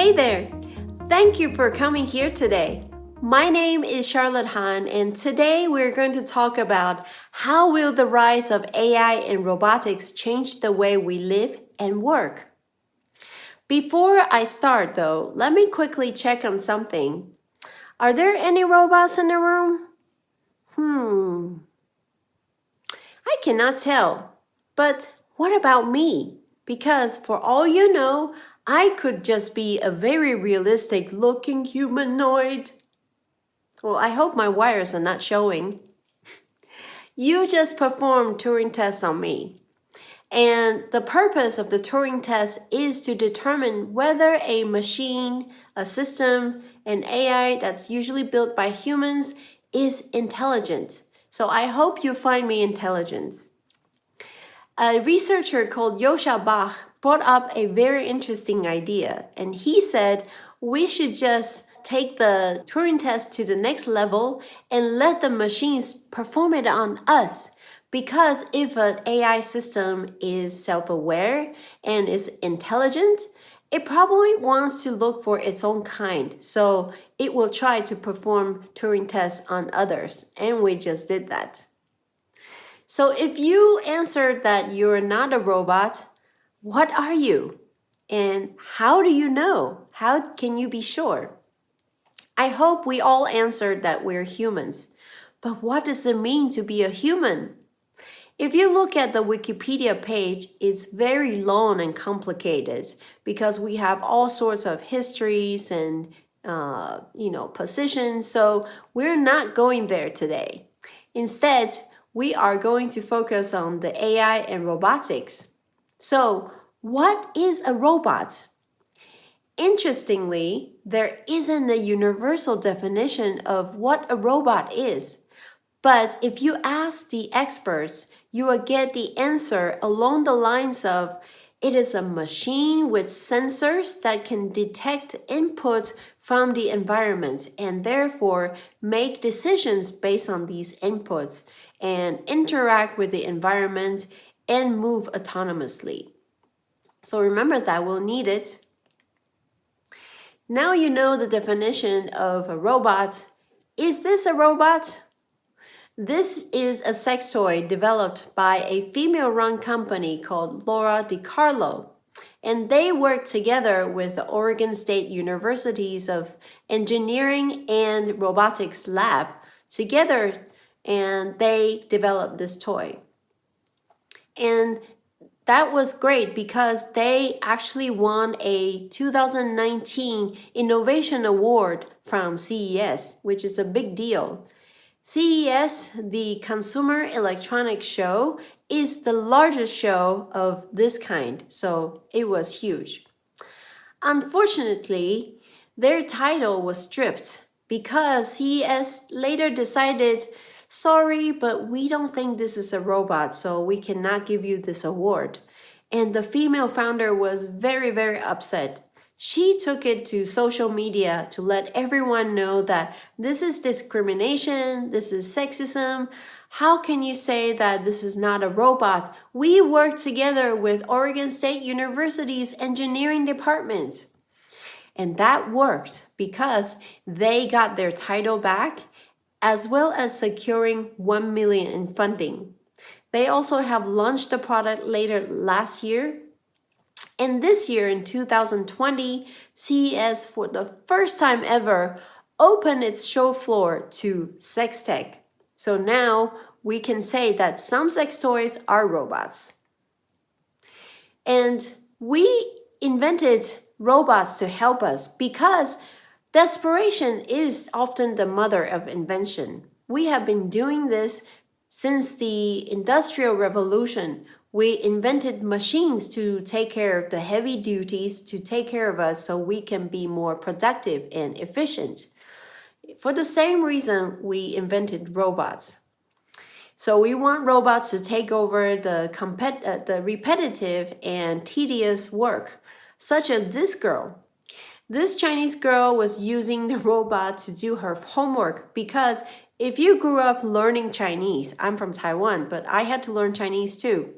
Hey there! Thank you for coming here today. My name is Charlotte Han, and today we're going to talk about how will the rise of AI and robotics change the way we live and work. Before I start though, let me quickly check on something. Are there any robots in the room? I cannot tell. But what about me? Because for all you know, I could just be a very realistic looking humanoid. Well, I hope my wires are not showing. You just performed Turing tests on me. And the purpose of the Turing test is to determine whether a machine, a system, an AI that's usually built by humans is intelligent. So I hope you find me intelligent. A researcher called Joscha Bach brought up a very interesting idea, and he said we should just take the Turing test to the next level and let the machines perform it on us. Because if an AI system is self-aware and is intelligent, it probably wants to look for its own kind. So it will try to perform Turing tests on others, and we just did that. So if you answered that you're not a robot, what are you? And how do you know? How can you be sure? I hope we all answered that we're humans. But what does it mean to be a human? If you look at the Wikipedia page, it's very long and complicated because we have all sorts of histories and positions. So we're not going there today. Instead, we are going to focus on the AI and robotics. So, what is a robot? Interestingly, there isn't a universal definition of what a robot is. But if you ask the experts, you will get the answer along the lines of it is a machine with sensors that can detect input from the environment and therefore make decisions based on these inputs and interact with the environment and move autonomously. So remember that we'll need it. Now you know the definition of a robot. Is this a robot? This is a sex toy developed by a female-run company called Laura DiCarlo. And they worked together with the Oregon State University's of Engineering and Robotics Lab together, and they developed this toy. And that was great because they actually won a 2019 Innovation Award from CES, which is a big deal. CES, the Consumer Electronics Show, is the largest show of this kind, so it was huge. Unfortunately, their title was stripped because CES later decided, sorry, but we don't think this is a robot, so we cannot give you this award. And the female founder was very, very upset. She took it to social media to let everyone know that this is discrimination, this is sexism. How can you say that this is not a robot? We work together with Oregon State University's engineering department. And that worked because they got their title back as well as securing $1 million in funding. They also have launched the product later last year. And this year in 2020, CES for the first time ever opened its show floor to sex tech. So now we can say that some sex toys are robots. And we invented robots to help us because desperation is often the mother of invention. We have been doing this since the Industrial Revolution. We invented machines to take care of the heavy duties, to take care of us so we can be more productive and efficient. For the same reason, we invented robots. So we want robots to take over the repetitive and tedious work, such as this girl. This Chinese girl was using the robot to do her homework because if you grew up learning Chinese, I'm from Taiwan, but I had to learn Chinese too.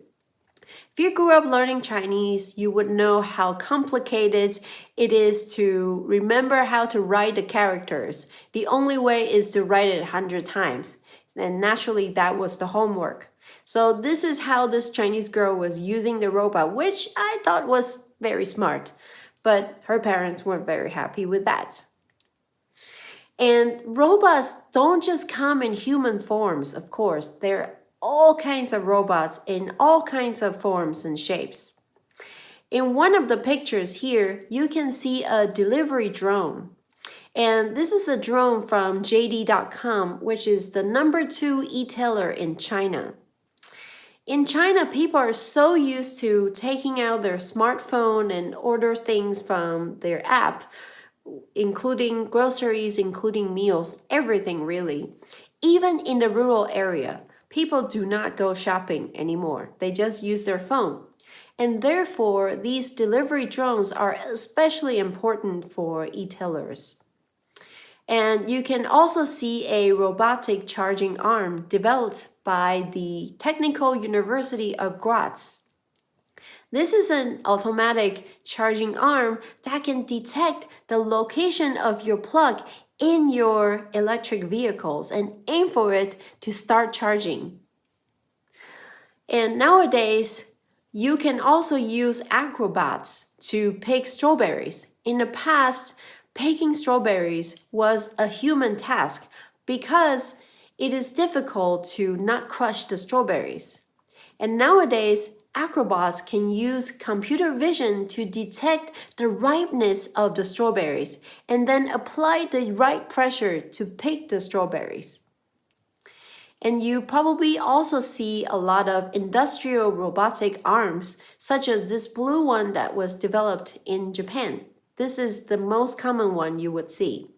If you grew up learning Chinese, you would know how complicated it is to remember how to write the characters. The only way is to write it 100 times. And naturally, that was the homework. So this is how this Chinese girl was using the robot, which I thought was very smart. But her parents weren't very happy with that. And robots don't just come in human forms, of course. There are all kinds of robots in all kinds of forms and shapes. In one of the pictures here, you can see a delivery drone. And this is a drone from JD.com, which is the #2 e-tailer in China. In China, people are so used to taking out their smartphone and order things from their app, including groceries, including meals, everything really. Even in the rural area, people do not go shopping anymore. They just use their phone. And therefore, these delivery drones are especially important for e-tailers. And you can also see a robotic charging arm developed by the Technical University of Graz. This is an automatic charging arm that can detect the location of your plug in your electric vehicles and aim for it to start charging. And nowadays, you can also use acrobats to pick strawberries. In the past, picking strawberries was a human task because it is difficult to not crush the strawberries. And nowadays, acrobats can use computer vision to detect the ripeness of the strawberries and then apply the right pressure to pick the strawberries. And you probably also see a lot of industrial robotic arms, such as this blue one that was developed in Japan. This is the most common one you would see.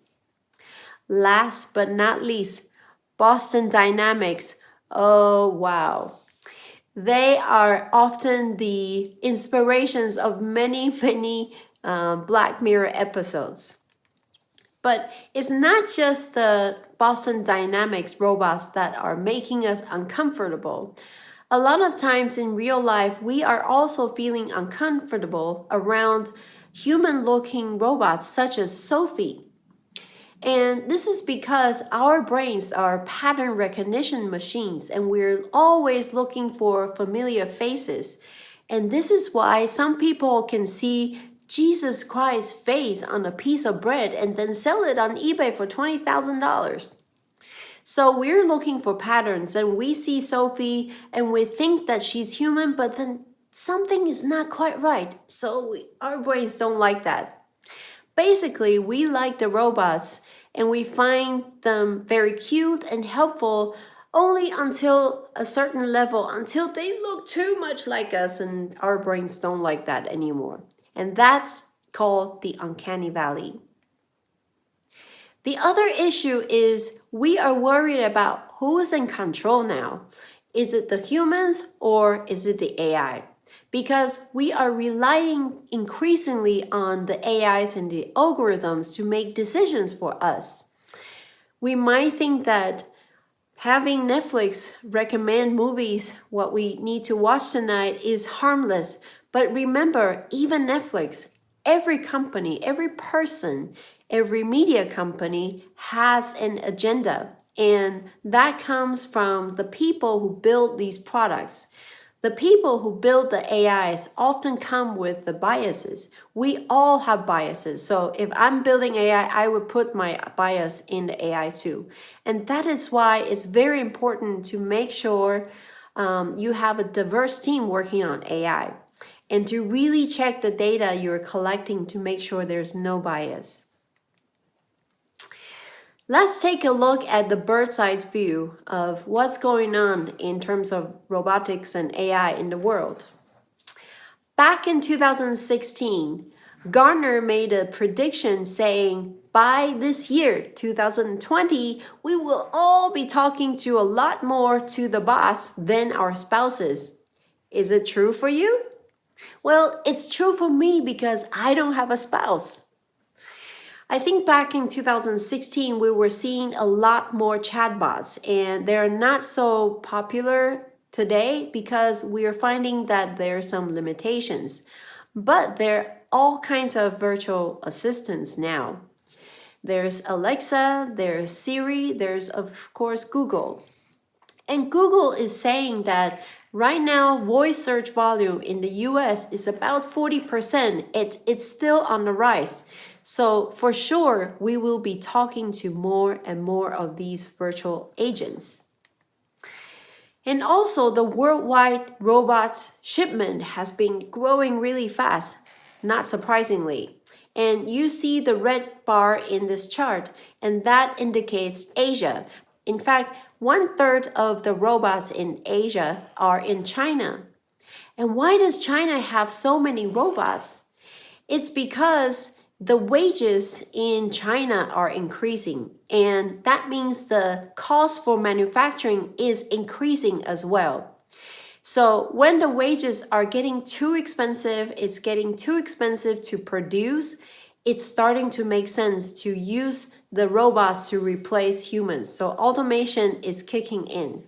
Last but not least, Boston Dynamics. Oh, wow. They are often the inspirations of many Black Mirror episodes. But it's not just the Boston Dynamics robots that are making us uncomfortable. A lot of times in real life, we are also feeling uncomfortable around human-looking robots such as Sophie. And this is because our brains are pattern recognition machines and we're always looking for familiar faces. And this is why some people can see Jesus Christ's face on a piece of bread and then sell it on eBay for $20,000. So we're looking for patterns and we see Sophie and we think that she's human, but then something is not quite right. So our brains don't like that. Basically, we like the robots and we find them very cute and helpful only until a certain level, until they look too much like us and our brains don't like that anymore. And that's called the uncanny valley. The other issue is we are worried about who's in control now. Is it the humans or is it the AI? Because we are relying increasingly on the AIs and the algorithms to make decisions for us. We might think that having Netflix recommend movies, what we need to watch tonight, is harmless. But remember, even Netflix, every company, every person, every media company has an agenda. And that comes from the people who build these products. The people who build the AIs often come with the biases. We all have biases. So if I'm building AI, I would put my bias in the AI too. And that is why it's very important to make sure you have a diverse team working on AI and to really check the data you're collecting to make sure there's no bias. Let's take a look at the bird's eye view of what's going on in terms of robotics and AI in the world. Back in 2016, Gartner made a prediction saying by this year, 2020, we will all be talking to a lot more to the boss than our spouses. Is it true for you? Well, it's true for me because I don't have a spouse. I think back in 2016, we were seeing a lot more chatbots and they're not so popular today because we are finding that there are some limitations. But there are all kinds of virtual assistants now. There's Alexa, there's Siri, there's of course Google. And Google is saying that right now voice search volume in the US is about 40%. It's still on the rise. So for sure, we will be talking to more and more of these virtual agents. And also the worldwide robot shipment has been growing really fast, not surprisingly. And you see the red bar in this chart, and that indicates Asia. In fact, 1/3 of the robots in Asia are in China. And why does China have so many robots? It's because the wages in China are increasing, and that means the cost for manufacturing is increasing as well. So when the wages are getting too expensive, it's getting too expensive to produce, it's starting to make sense to use the robots to replace humans. So automation is kicking in.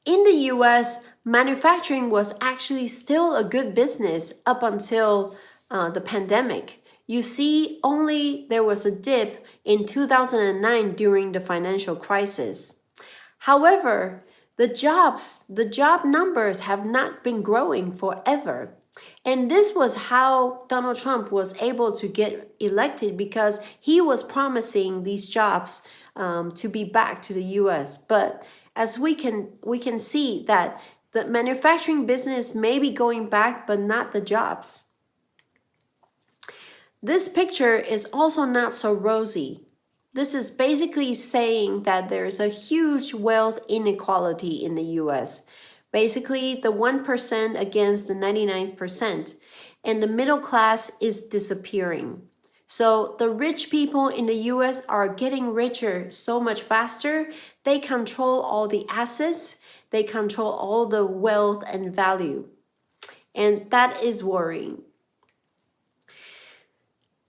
In the US, manufacturing was actually still a good business up until the pandemic. You see, only there was a dip in 2009 during the financial crisis. However, the job numbers have not been growing forever. And this was how Donald Trump was able to get elected because he was promising these jobs to be back to the US. But as we can see that the manufacturing business may be going back, but not the jobs. This picture is also not so rosy. This is basically saying that there is a huge wealth inequality in the US. Basically, the 1% against the 99%, and the middle class is disappearing. So the rich people in the US are getting richer so much faster. They control all the assets, they control all the wealth and value. And that is worrying.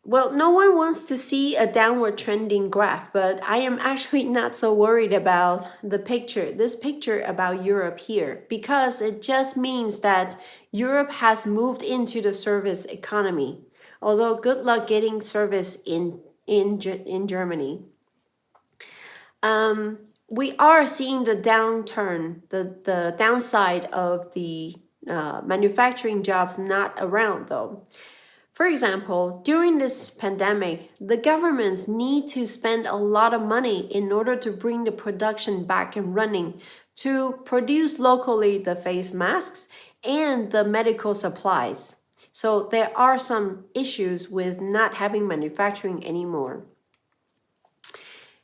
Well, no one wants to see a downward trending graph, but I am actually not so worried about this picture about Europe here, because it just means that Europe has moved into the service economy. Although good luck getting service in Germany. We are seeing the downturn, the downside of the manufacturing jobs not around though. For example, during this pandemic, the governments need to spend a lot of money in order to bring the production back and running to produce locally the face masks and the medical supplies. So there are some issues with not having manufacturing anymore.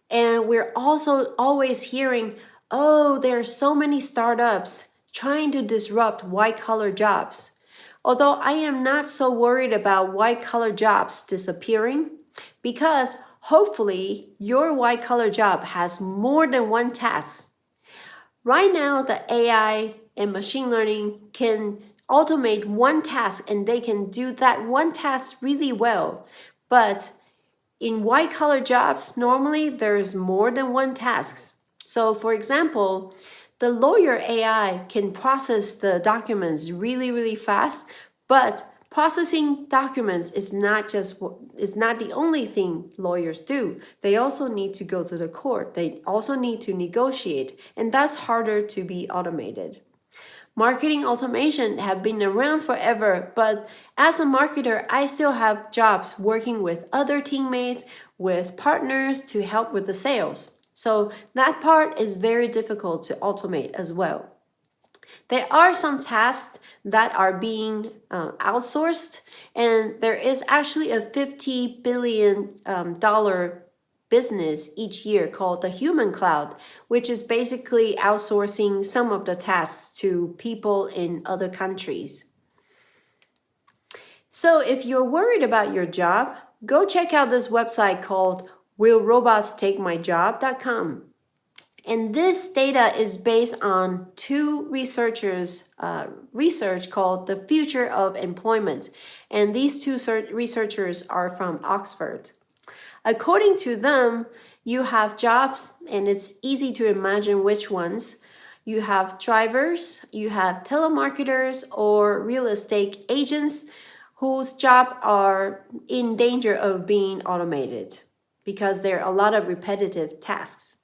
And we're also always hearing, oh, there are so many startups trying to disrupt white-collar jobs. Although I am not so worried about white-collar jobs disappearing, because hopefully your white-collar job has more than one task. Right now, the AI and machine learning can automate one task and they can do that one task really well. But in white-collar jobs, normally there's more than one task. So for example, the lawyer AI can process the documents really, really fast, but processing documents is not the only thing lawyers do. They also need to go to the court. They also need to negotiate, and that's harder to be automated. Marketing automation have been around forever, but as a marketer, I still have jobs working with other teammates, with partners to help with the sales. So that part is very difficult to automate as well. There are some tasks that are being outsourced, and there is actually a $50 billion business each year called the human cloud, which is basically outsourcing some of the tasks to people in other countries. So if you're worried about your job, go check out this website called willrobotstakemyjob.com. And this data is based on two researchers' research called The Future of Employment. And these two researchers are from Oxford. According to them, you have jobs, and it's easy to imagine which ones. You have drivers, you have telemarketers or real estate agents whose jobs are in danger of being automated because there are a lot of repetitive tasks.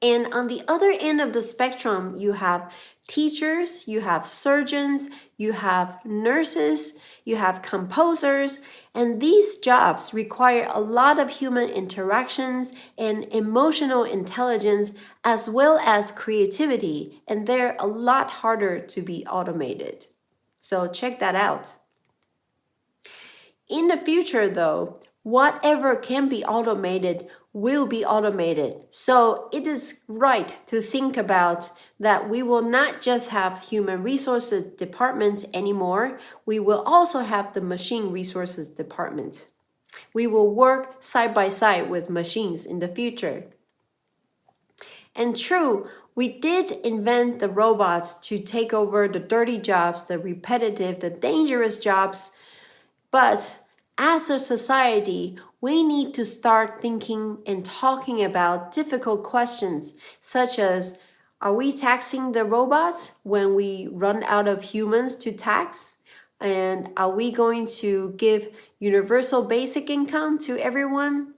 And on the other end of the spectrum, you have teachers, you have surgeons, you have nurses, you have composers, and these jobs require a lot of human interactions and emotional intelligence as well as creativity, and they're a lot harder to be automated. So check that out. In the future, though, whatever can be automated will be automated. So it is right to think about that we will not just have human resources department anymore. We will also have the machine resources department. We will work side by side with machines in the future. And true, we did invent the robots to take over the dirty jobs, the repetitive, the dangerous jobs. But as a society, we need to start thinking and talking about difficult questions, such as, are we taxing the robots when we run out of humans to tax? And are we going to give universal basic income to everyone?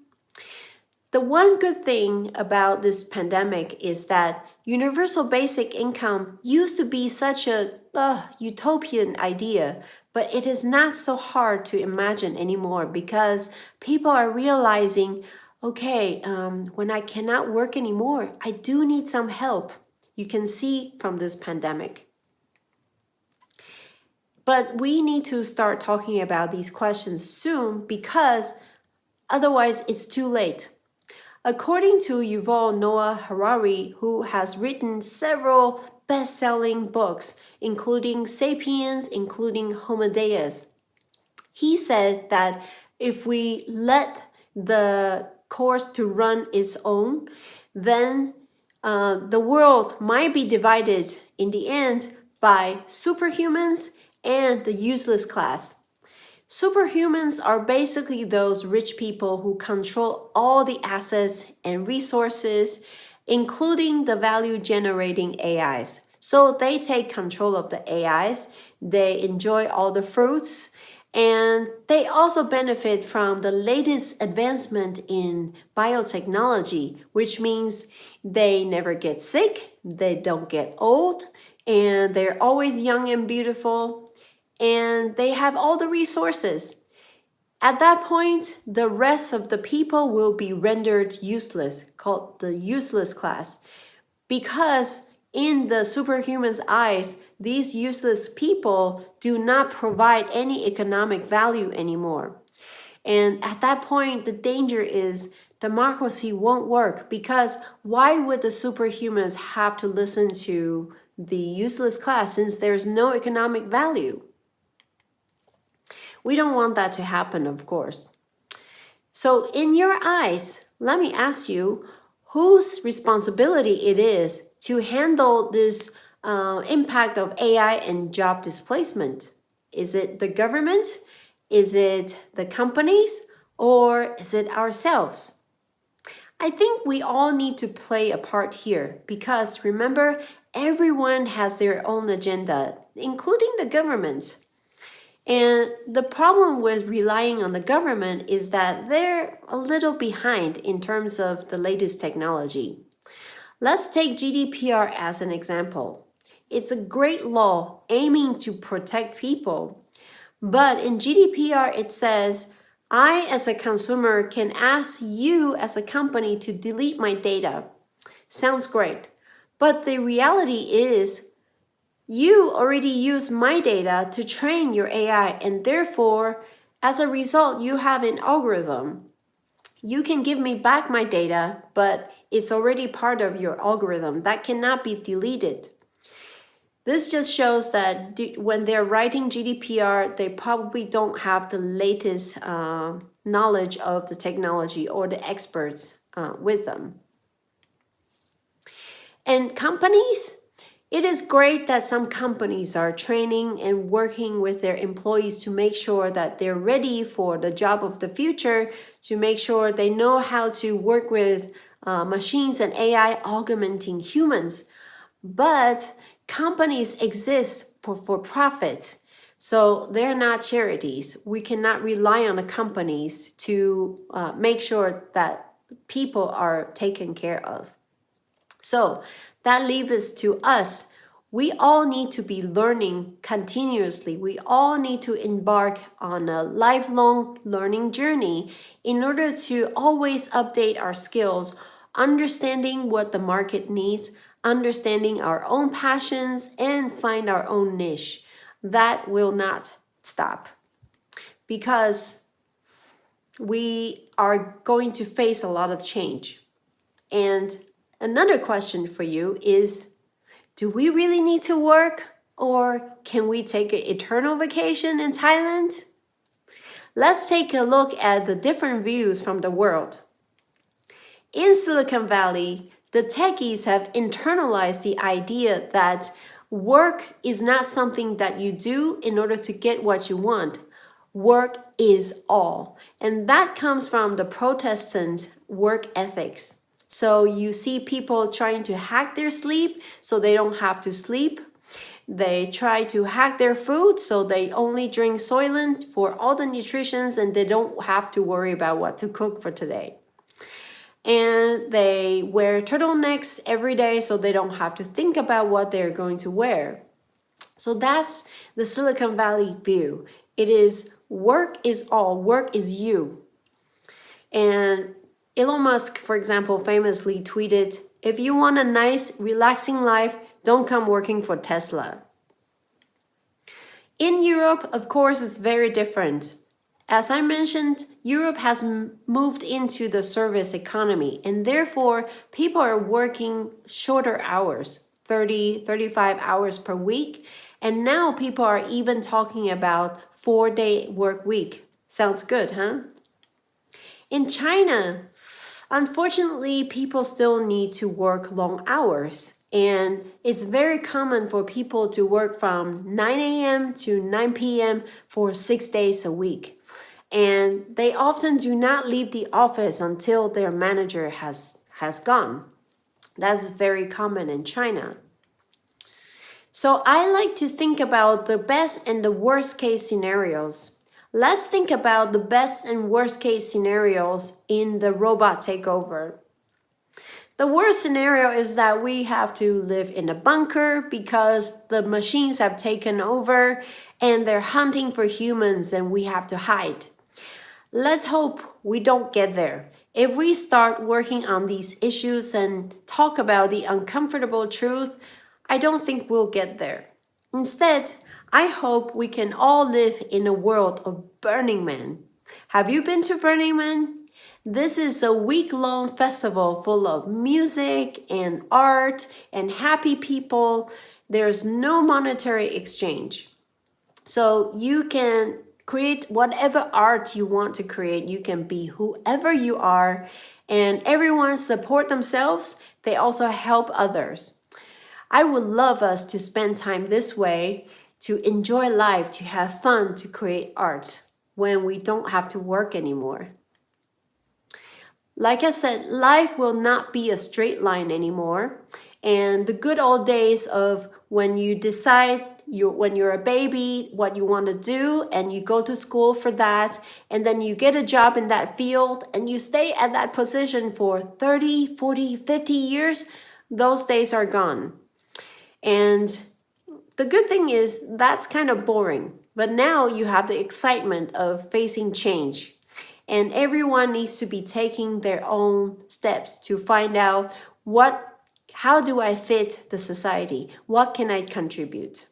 The one good thing about this pandemic is that universal basic income used to be such a utopian idea, but it is not so hard to imagine anymore because people are realizing, okay, when I cannot work anymore, I do need some help. You can see from this pandemic. But we need to start talking about these questions soon because otherwise it's too late. According to Yuval Noah Harari, who has written several best-selling books, including Sapiens, including Homo Deus, he said that if we let the course to run its own, then the world might be divided in the end by superhumans and the useless class. Superhumans are basically those rich people who control all the assets and resources, including the value-generating AIs. So they take control of the AIs, they enjoy all the fruits, and they also benefit from the latest advancement in biotechnology, which means they never get sick, they don't get old, and they're always young and beautiful. And they have all the resources. At that point, the rest of the people will be rendered useless, called the useless class, because in the superhuman's eyes, these useless people do not provide any economic value anymore. And at that point, the danger is democracy won't work because why would the superhumans have to listen to the useless class since there's no economic value? We don't want that to happen, of course. So in your eyes, let me ask you, whose responsibility it is to handle this impact of AI and job displacement? Is it the government? Is it the companies? Or is it ourselves? I think we all need to play a part here because remember, everyone has their own agenda, including the government. And the problem with relying on the government is that they're a little behind in terms of the latest technology. Let's take GDPR as an example. It's a great law aiming to protect people. But in GDPR, it says, I as a consumer can ask you as a company to delete my data. Sounds great. But the reality is, you already use my data to train your AI, and therefore, as a result, you have an algorithm. You can give me back my data, but it's already part of your algorithm. That cannot be deleted. This just shows that when they're writing GDPR, they probably don't have the latest knowledge of the technology or the experts with them. And companies, it is great that some companies are training and working with their employees to make sure that they're ready for the job of the future, to make sure they know how to work with machines and AI augmenting humans. But companies exist for profit. So they're not charities. We cannot rely on the companies to make sure that people are taken care of. So that leaves us to us. We all need to be learning continuously. We all need to embark on a lifelong learning journey in order to always update our skills, understanding what the market needs, understanding our own passions, and find our own niche. That will not stop because we are going to face a lot of change. And another question for you is, do we really need to work, or can we take an eternal vacation in Thailand? Let's take a look at the different views from the world. In Silicon Valley, the techies have internalized the idea that work is not something that you do in order to get what you want. Work is all. And that comes from the Protestant work ethics. So you see people trying to hack their sleep so they don't have to sleep. They try to hack their food so they only drink Soylent for all the nutritions and they don't have to worry about what to cook for today. And they wear turtlenecks every day so they don't have to think about what they're going to wear. So that's the Silicon Valley view. It is work is all, work is you. And Elon Musk, for example, famously tweeted, "If you want a nice, relaxing life, don't come working for Tesla." In Europe, of course, it's very different. As I mentioned, Europe has moved into the service economy, and therefore people are working shorter hours, 30, 35 hours per week. And now people are even talking about 4-day work week. Sounds good, huh? In China, unfortunately, people still need to work long hours. And it's very common for people to work from 9 a.m. to 9 p.m. for 6 days a week. And they often do not leave the office until their manager has gone. That's very common in China. So I like to think about the best and the worst case scenarios. Let's think about the best and worst case scenarios in the robot takeover. The worst scenario is that we have to live in a bunker because the machines have taken over and they're hunting for humans and we have to hide. Let's hope we don't get there. If we start working on these issues and talk about the uncomfortable truth, I don't think we'll get there. Instead, I hope we can all live in a world of Burning Man. Have you been to Burning Man? This is a week-long festival full of music and art and happy people. There's no monetary exchange. So you can create whatever art you want to create. You can be whoever you are, and everyone support themselves. They also help others. I would love us to spend time this way, to enjoy life, to have fun, to create art when we don't have to work anymore. Like I said, life will not be a straight line anymore. And the good old days of when you decide when you're a baby what you want to do and you go to school for that and then you get a job in that field and you stay at that position for 30, 40, 50 years, those days are gone. And the good thing is that's kind of boring. But now you have the excitement of facing change. And everyone needs to be taking their own steps to find out how do I fit the society? What can I contribute?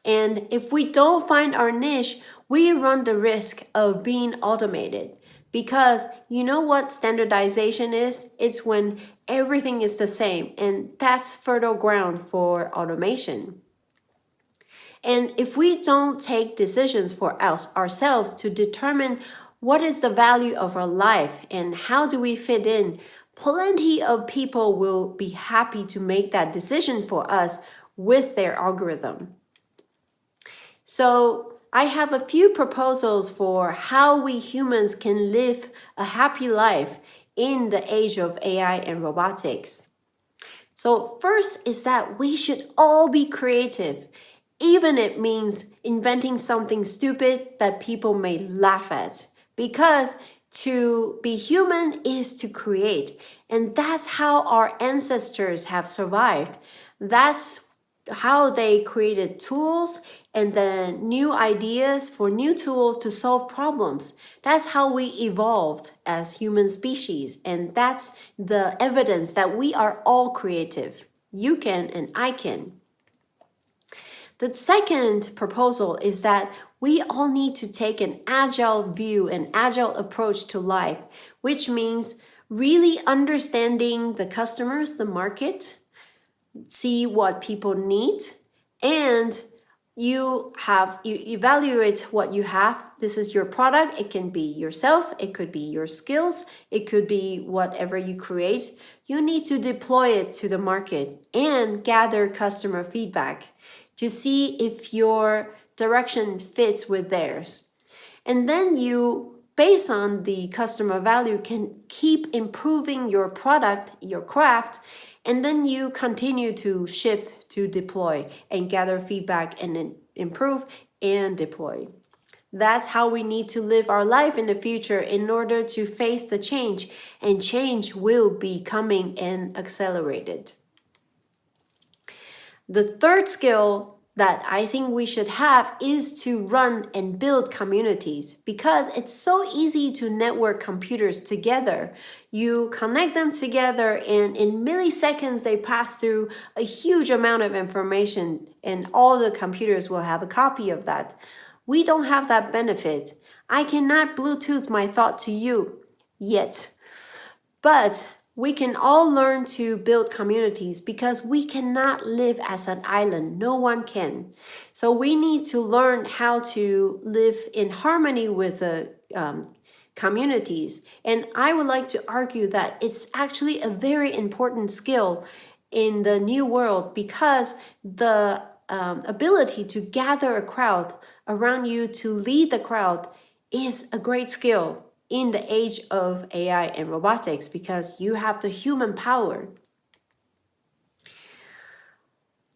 And if we don't find our niche, we run the risk of being automated. Because you know what standardization is? It's when everything is the same, and that's fertile ground for automation. And if we don't take decisions for ourselves to determine what is the value of our life and how do we fit in, plenty of people will be happy to make that decision for us with their algorithm. So I have a few proposals for how we humans can live a happy life in the age of AI and robotics. So first is that we should all be creative, even if it means inventing something stupid that people may laugh at. Because to be human is to create, and that's how our ancestors have survived. That's how they created tools and then new ideas for new tools to solve problems. That's how we evolved as human species, and that's the evidence that we are all creative. You can and I can. The second proposal is that we all need to take an agile view, an agile approach to life, which means really understanding the customers, the market, see what people need, and you evaluate what you have. This is your product. It can be yourself, it could be your skills, it could be whatever you create. You need to deploy it to the market and gather customer feedback to see if your direction fits with theirs. And then you, based on the customer value, can keep improving your product, your craft, and then you continue to ship, to deploy, and gather feedback and then improve and deploy. That's how we need to live our life in the future in order to face the change, and change will be coming and accelerated. The third skill that I think we should have is to run and build communities, because it's so easy to network computers together. You connect them together and in milliseconds they pass through a huge amount of information, and all the computers will have a copy of that. We don't have that benefit. I cannot Bluetooth my thought to you yet. But we can all learn to build communities, because we cannot live as an island. No one can. So we need to learn how to live in harmony with the communities. And I would like to argue that it's actually a very important skill in the new world, because the ability to gather a crowd around you, to lead the crowd, is a great skill in the age of AI and robotics, because you have the human power.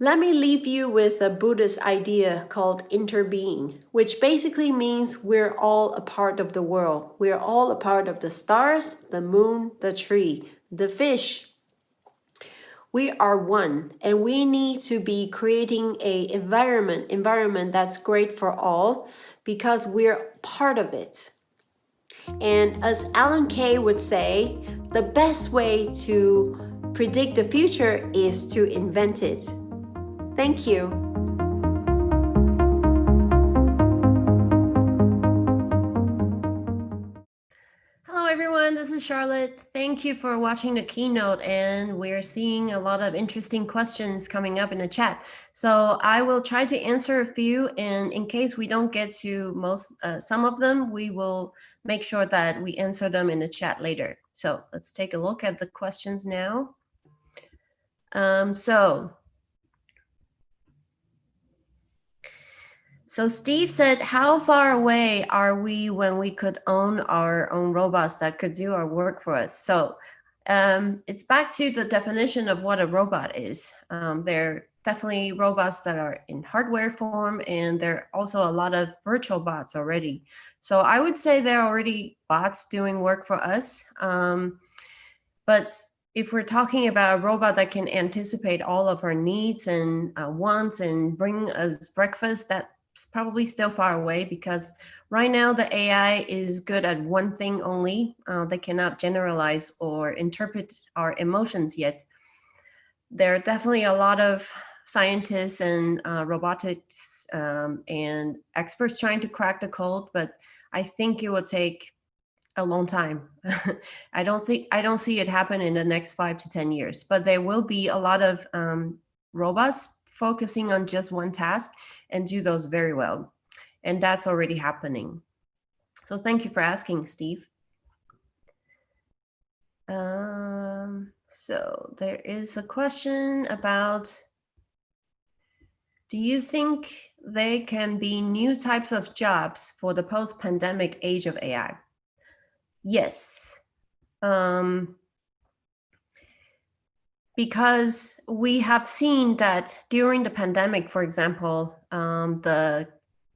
Let me leave you with a Buddhist idea called interbeing, which basically means we're all a part of the world. We're all a part of the stars, the moon, the tree, the fish. We are one, and we need to be creating a environment that's great for all, because we're part of it. And as Alan Kay would say, the best way to predict the future is to invent it. Thank you. Hello everyone, this is Charlotte. Thank you for watching the keynote, and we're seeing a lot of interesting questions coming up in the chat. So I will try to answer a few, and in case we don't get to some of them, we will make sure that we answer them in the chat later. So let's take a look at the questions now. So Steve said, how far away are we when we could own our own robots that could do our work for us? So it's back to the definition of what a robot is. There are definitely robots that are in hardware form, and there are also a lot of virtual bots already. So I would say there are already bots doing work for us. But if we're talking about a robot that can anticipate all of our needs and wants and bring us breakfast, that's probably still far away, because right now the AI is good at one thing only. They cannot generalize or interpret our emotions yet. There are definitely a lot of scientists and robotics and experts trying to crack the code, but I think it will take a long time. I don't see it happen in the next 5 to 10 years, but there will be a lot of robots focusing on just one task and do those very well. And that's already happening. So thank you for asking, Steve. So there is a question about, do you think there can be new types of jobs for the post-pandemic age of AI? Yes. Because we have seen that during the pandemic, for example, the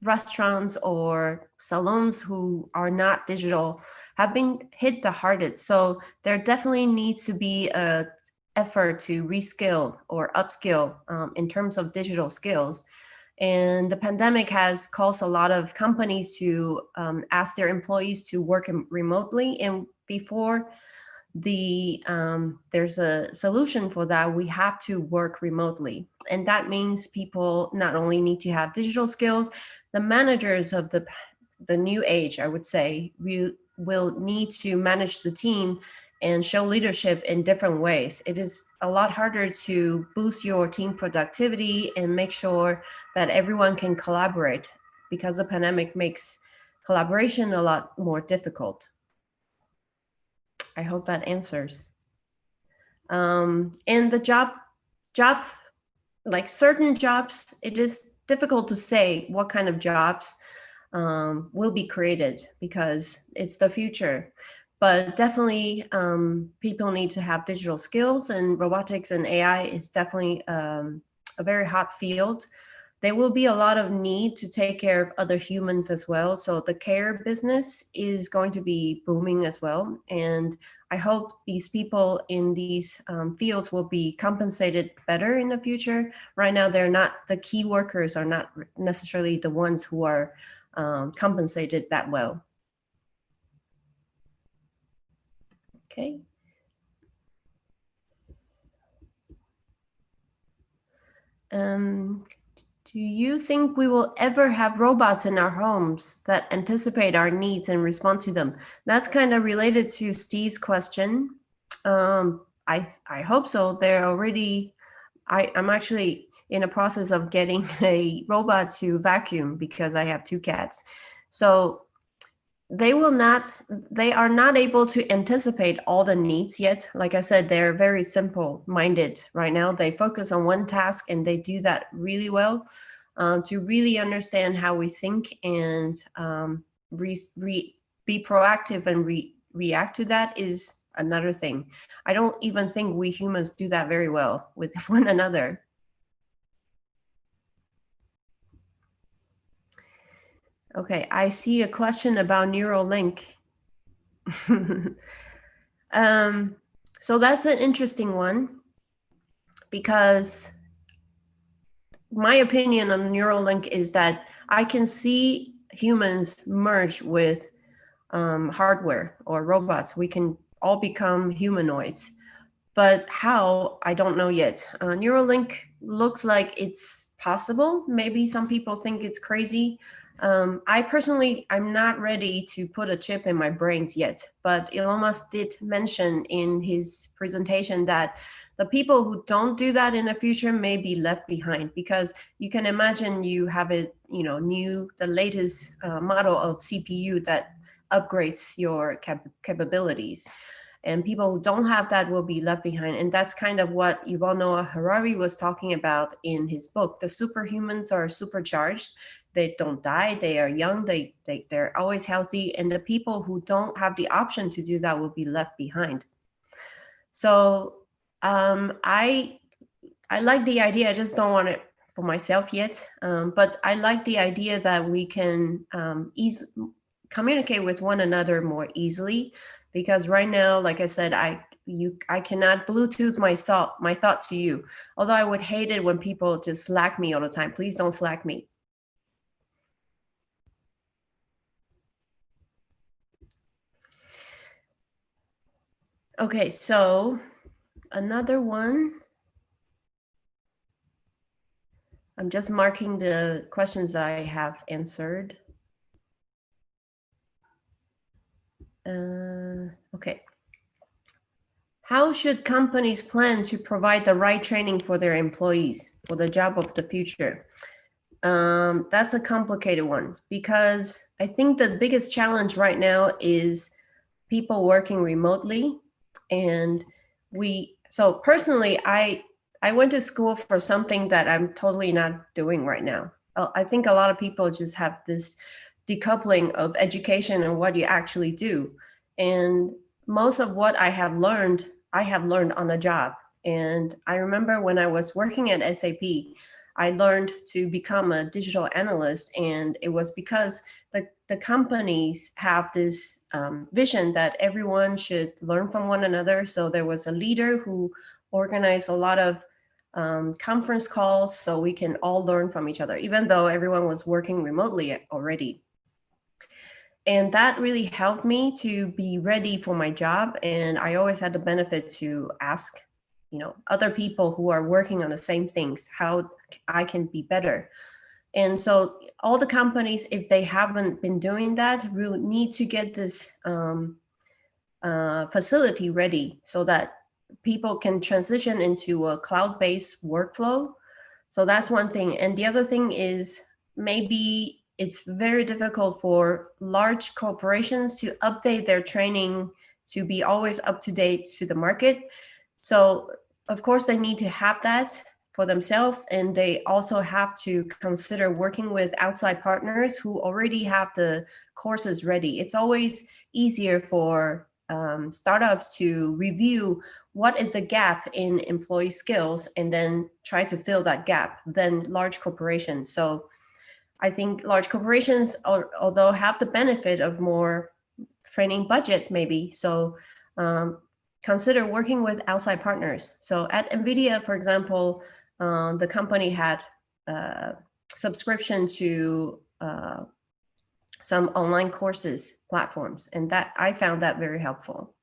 restaurants or salons who are not digital have been hit the hardest. So there definitely needs to be a effort to reskill or upskill in terms of digital skills. And the pandemic has caused a lot of companies to ask their employees to work remotely. And before there's a solution for that, we have to work remotely, and that means people not only need to have digital skills, the managers of the new age, I would say, we will need to manage the team and show leadership in different ways. It is a lot harder to boost your team productivity and make sure that everyone can collaborate, because the pandemic makes collaboration a lot more difficult. I hope that answers. And the job, like certain jobs, it is difficult to say what kind of jobs will be created because it's the future. But definitely, people need to have digital skills, and robotics and AI is definitely a very hot field. There will be a lot of need to take care of other humans as well. So the care business is going to be booming as well. And I hope these people in these fields will be compensated better in the future. Right now, they're not, the key workers are not necessarily the ones who are compensated that well. Okay. Do you think we will ever have robots in our homes that anticipate our needs and respond to them? That's kind of related to Steve's question. I hope so. They're already, I'm actually in a process of getting a robot to vacuum because I have 2 cats. So they are not able to anticipate all the needs yet. Like I said, they're very simple minded right now. They focus on one task and they do that really well. To really understand how we think and be proactive and react to that is another thing. I don't even think we humans do that very well with one another. Okay, I see a question about Neuralink. So that's an interesting one, because my opinion on Neuralink is that I can see humans merge with hardware or robots. We can all become humanoids, but how, I don't know yet. Neuralink looks like it's possible. Maybe some people think it's crazy. I personally, I'm not ready to put a chip in my brains yet, but Elon Musk did mention in his presentation that the people who don't do that in the future may be left behind, because you can imagine you have the latest model of CPU that upgrades your capabilities. And people who don't have that will be left behind. And that's kind of what Yuval Noah Harari was talking about in his book. The superhumans are supercharged. They don't die. They are young. They're always healthy. And the people who don't have the option to do that will be left behind. So I like the idea. I just don't want it for myself yet. But I like the idea that we can communicate with one another more easily. Because right now, like I said, I cannot Bluetooth my thought to you. Although I would hate it when people just Slack me all the time. Please don't Slack me. Okay, so another one. I'm just marking the questions that I have answered. Okay. How should companies plan to provide the right training for their employees for the job of the future? That's a complicated one, because I think the biggest challenge right now is people working remotely. And so personally, I went to school for something that I'm totally not doing right now. I think a lot of people just have this decoupling of education and what you actually do. And most of what I have learned on a job. And I remember when I was working at SAP, I learned to become a digital analyst. And it was because the companies have this vision that everyone should learn from one another. So there was a leader who organized a lot of conference calls so we can all learn from each other, even though everyone was working remotely already. And that really helped me to be ready for my job. And I always had the benefit to ask, other people who are working on the same things, how I can be better. And so all the companies, if they haven't been doing that, will need to get this facility ready so that people can transition into a cloud-based workflow. So that's one thing. And the other thing is maybe it's very difficult for large corporations to update their training to be always up to date to the market. So of course they need to have that for themselves, and they also have to consider working with outside partners who already have the courses ready. It's always easier for startups to review what is a gap in employee skills and then try to fill that gap than large corporations. So I think large corporations, although have the benefit of more training budget maybe, so consider working with outside partners. So at NVIDIA, for example, the company had subscription to some online courses platforms, and that I found that very helpful.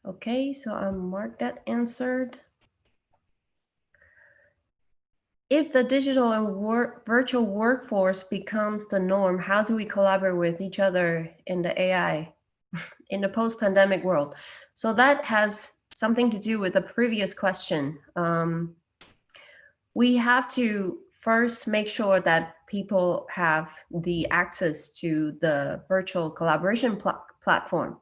Okay, so I marked that answered. If the digital and virtual workforce becomes the norm, how do we collaborate with each other in the AI in the post-pandemic world? So that has something to do with the previous question. We have to first make sure that people have the access to the virtual collaboration platform.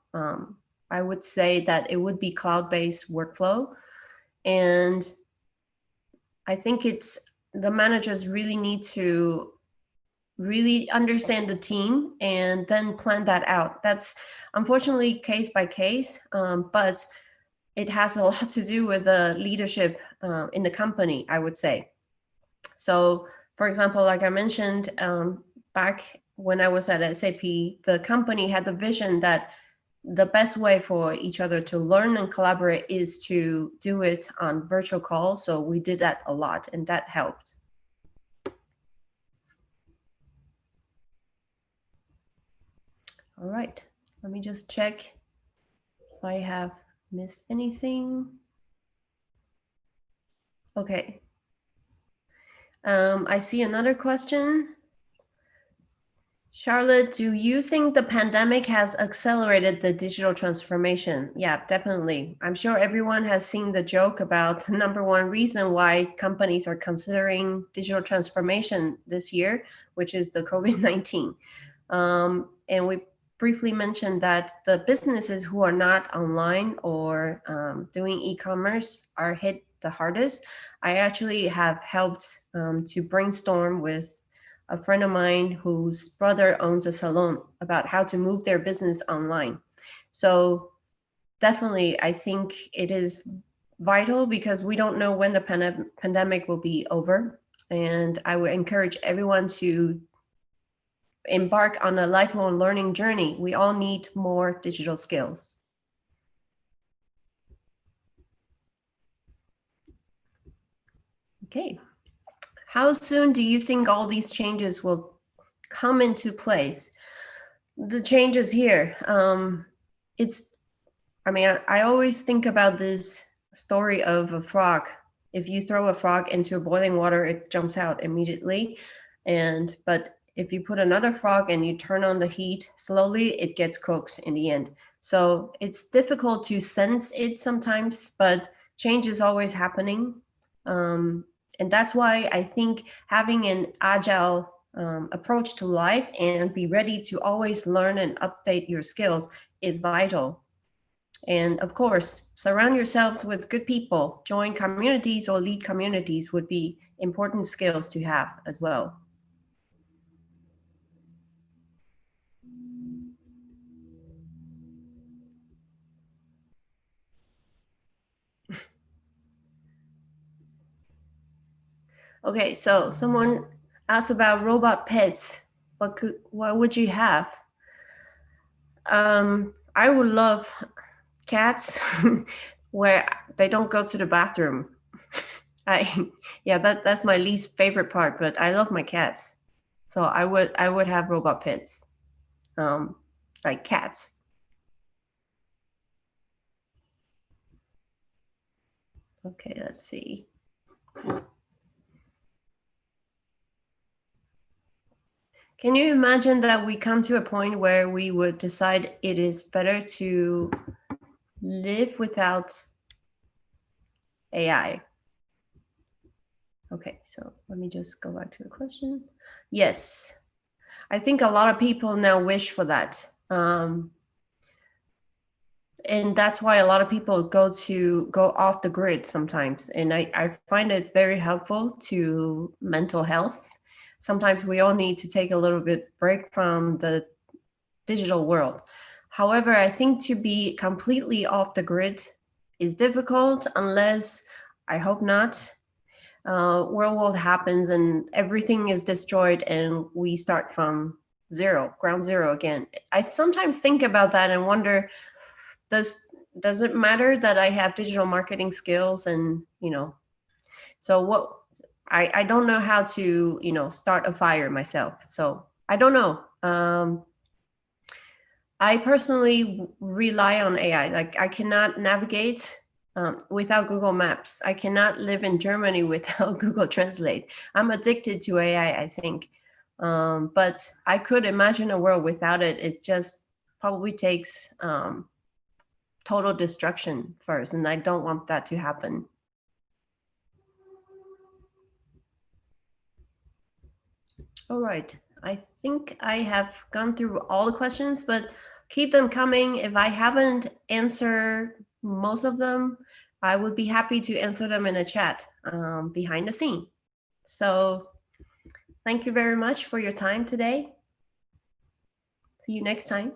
I would say that it would be cloud-based workflow. And I think the managers really need to really understand the team and then plan that out. That's unfortunately case by case, but it has a lot to do with the leadership in the company, I would say. So, for example, like I mentioned, back when I was at SAP, the company had the vision that the best way for each other to learn and collaborate is to do it on virtual calls. So we did that a lot, and that helped. All right, let me just check if I have missed anything. Okay. I see another question. Charlotte, do you think the pandemic has accelerated the digital transformation? Yeah, definitely. I'm sure everyone has seen the joke about the number one reason why companies are considering digital transformation this year, which is the COVID-19. And we briefly mentioned that the businesses who are not online or doing e-commerce are hit the hardest. I actually have helped to brainstorm with a friend of mine whose brother owns a salon about how to move their business online. So definitely, I think it is vital because we don't know when the pandemic will be over. And I would encourage everyone to embark on a lifelong learning journey. We all need more digital skills. Okay. How soon do you think all these changes will come into place? The changes here, I always think about this story of a frog. If you throw a frog into boiling water, it jumps out immediately. But if you put another frog and you turn on the heat slowly, it gets cooked in the end. So it's difficult to sense it sometimes, but change is always happening. And that's why I think having an agile approach to life and be ready to always learn and update your skills is vital. And of course, surround yourselves with good people. Join communities or lead communities would be important skills to have as well. Okay, so someone asked about robot pets. What would you have? I would love cats where they don't go to the bathroom. I yeah, that's my least favorite part, but I love my cats. So I would have robot pets. Um like cats. Okay, let's see. Can you imagine that we come to a point where we would decide it is better to live without AI? Okay, so let me just go back to the question. Yes, I think a lot of people now wish for that. And that's why a lot of people go off the grid sometimes. And I find it very helpful to mental health. Sometimes we all need to take a little bit break from the digital world. However, I think to be completely off the grid is difficult unless, I hope not, world war happens and everything is destroyed and we start from zero, ground zero again. I sometimes think about that and wonder, does does it matter that I have digital marketing skills and so what I don't know how to start a fire myself, so I don't know. I personally rely on AI. Like I cannot navigate without Google Maps. I cannot live in Germany without Google Translate. I'm addicted to AI, I think. But I could imagine a world without it. It just probably takes total destruction first, and I don't want that to happen. All right. I think I have gone through all the questions, but keep them coming. If I haven't answered most of them, I would be happy to answer them in a chat behind the scene. So thank you very much for your time today. See you next time.